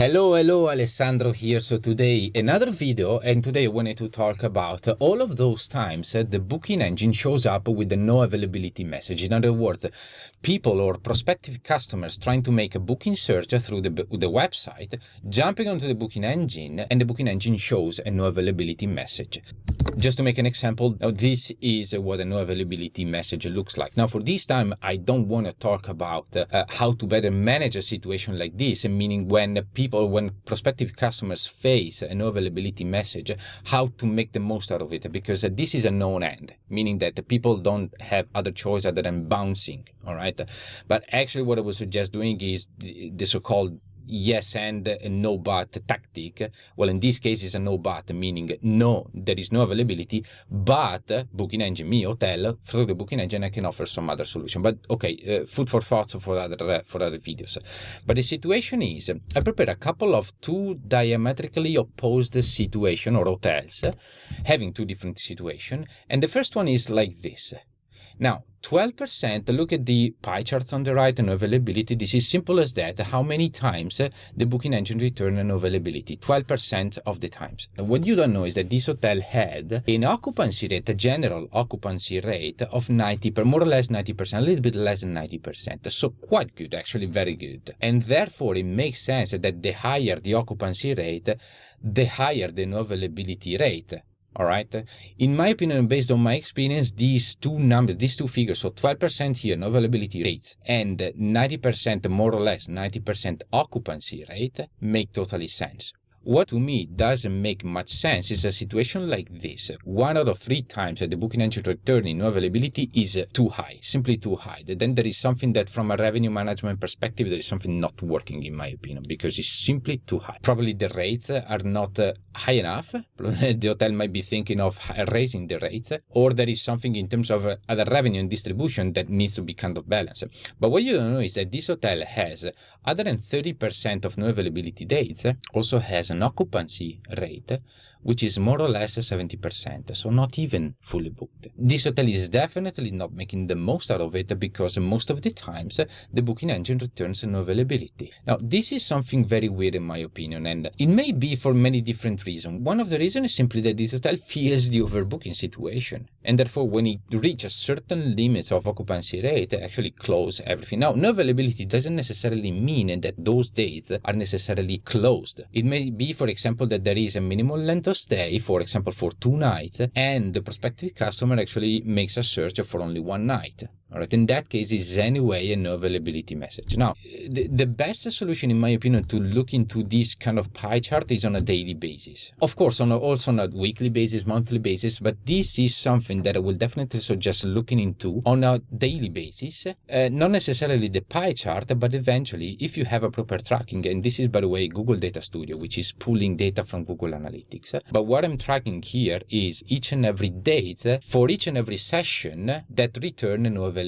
Hello, Alessandro here. So today another video, and today I wanted to talk about all of those times the booking engine shows up with a no availability message. In other words, people or prospective customers trying to make a booking search through the website, jumping onto the booking engine, and the booking engine shows a no availability message. Just to make an example, now this is what a no availability message looks like. Now for this time, I don't want to talk about how to better manage a situation like this, meaning when prospective customers face a no availability message, how to make the most out of it, because this is a known end, meaning that the people don't have other choice other than bouncing, all right? But actually what I would suggest doing is the so-called yes and no but tactic. Well, in this case it's a no but, meaning no, there is no availability, but booking engine, me, hotel, through the booking engine I can offer some other solution. But okay, food for thoughts for other videos. But the situation is, I prepared a couple of two diametrically opposed situation or hotels having two different situations, and the first one is like this. Now 12%, look at the pie charts on the right and availability. This is simple as that. How many times the booking engine return an availability? 12% of the times. And what you don't know is that this hotel had an occupancy rate, a general occupancy rate of more or less 90%, a little bit less than 90%. So quite good, actually very good. And therefore it makes sense that the higher the occupancy rate, the higher the no availability rate. All right. In my opinion, based on my experience, these two numbers, these two figures, so 12% here, no availability rates, and 90%, more or less 90% occupancy rate, make totally sense. What to me doesn't make much sense is a situation like this. 1 out of 3 times that the booking engine returning no availability is too high, simply too high. Then there is something that from a revenue management perspective, there is something not working in my opinion, because it's simply too high. Probably the rates are not high enough. The hotel might be thinking of raising the rates, or there is something in terms of other revenue and distribution that needs to be kind of balanced. But what you don't know is that this hotel has, other than 30% of no availability dates, also has an occupancy rate which is more or less 70%, so not even fully booked. This hotel is definitely not making the most out of it, because most of the times the booking engine returns no availability. Now this is something very weird in my opinion, and it may be for many different reasons. One of the reasons is simply that this hotel fears the overbooking situation, and therefore when it reaches certain limits of occupancy rate, they actually close everything. Now no availability doesn't necessarily mean that those dates are necessarily closed. It may be, for example, that there is a minimum length of stay, for example for 2 nights, and the prospective customer actually makes a search for only 1 night. All right, in that case, it's anyway a no availability message. Now, the best solution, in my opinion, to look into this kind of pie chart is on a daily basis. Of course, also on a weekly basis, monthly basis, but this is something that I will definitely suggest looking into on a daily basis. Not necessarily the pie chart, but eventually, if you have a proper tracking, and this is, by the way, Google Data Studio, which is pulling data from Google Analytics. But what I'm tracking here is each and every date for each and every session that return no availability.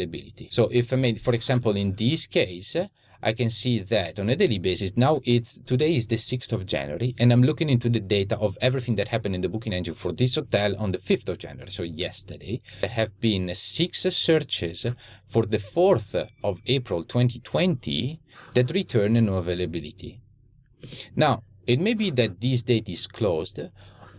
So if I made, for example, in this case, I can see that on a daily basis, now today is the 6th of January, and I'm looking into the data of everything that happened in the booking engine for this hotel on the 5th of January, so yesterday. There have been 6 searches for the 4th of April 2020 that return no availability. Now, it may be that this date is closed,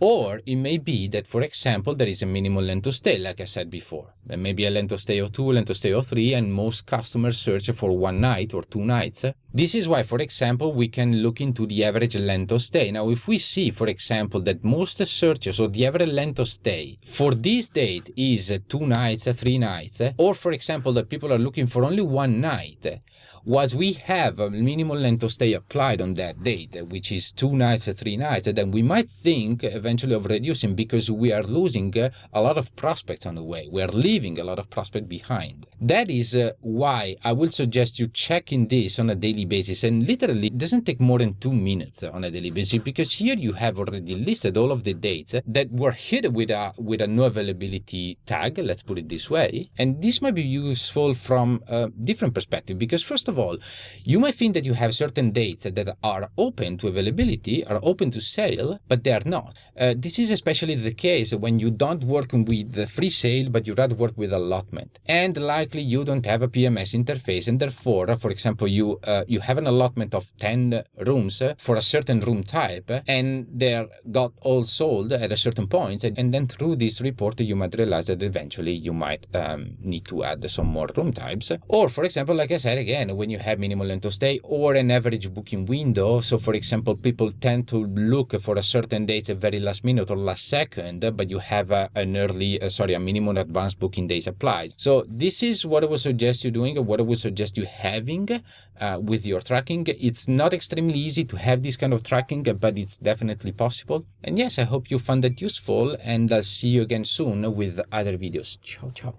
or it may be that, for example, there is a minimum length of stay, like I said before. There may be a length of stay of 2, length of stay of 3, and most customers search for 1 night or 2 nights. This is why, for example, we can look into the average length of stay. Now, if we see, for example, that most searches or the average length of stay for this date is 2 nights, 3 nights, or, for example, that people are looking for only 1 night, once we have a minimum length of stay applied on that date, which is 2 nights, 3 nights, then we might think eventually of reducing, because we are losing a lot of prospects on the way. We are leaving a lot of prospects behind. That is why I will suggest you checking this on a daily basis, and literally it doesn't take more than 2 minutes on a daily basis, because here you have already listed all of the dates that were hit with a no availability tag, let's put it this way. And this might be useful from a different perspective, because first of of all, you might think that you have certain dates that are open to availability, are open to sale, but they are not. This is especially the case when you don't work with the free sale, but you rather work with allotment. And likely you don't have a PMS interface, and therefore, for example, you have an allotment of 10 rooms for a certain room type, and they're got all sold at a certain point, and then through this report you might realize that eventually you might need to add some more room types. Or for example, like I said again, when you have minimum length of stay or an average booking window, so for example people tend to look for a certain date at very last minute or last second, but you have a minimum advanced booking days applied. So this is what I would suggest you doing, or what I would suggest you having with your tracking. It's not extremely easy to have this kind of tracking, but it's definitely possible. And yes, I hope you found that useful, and I'll see you again soon with other videos. Ciao, ciao.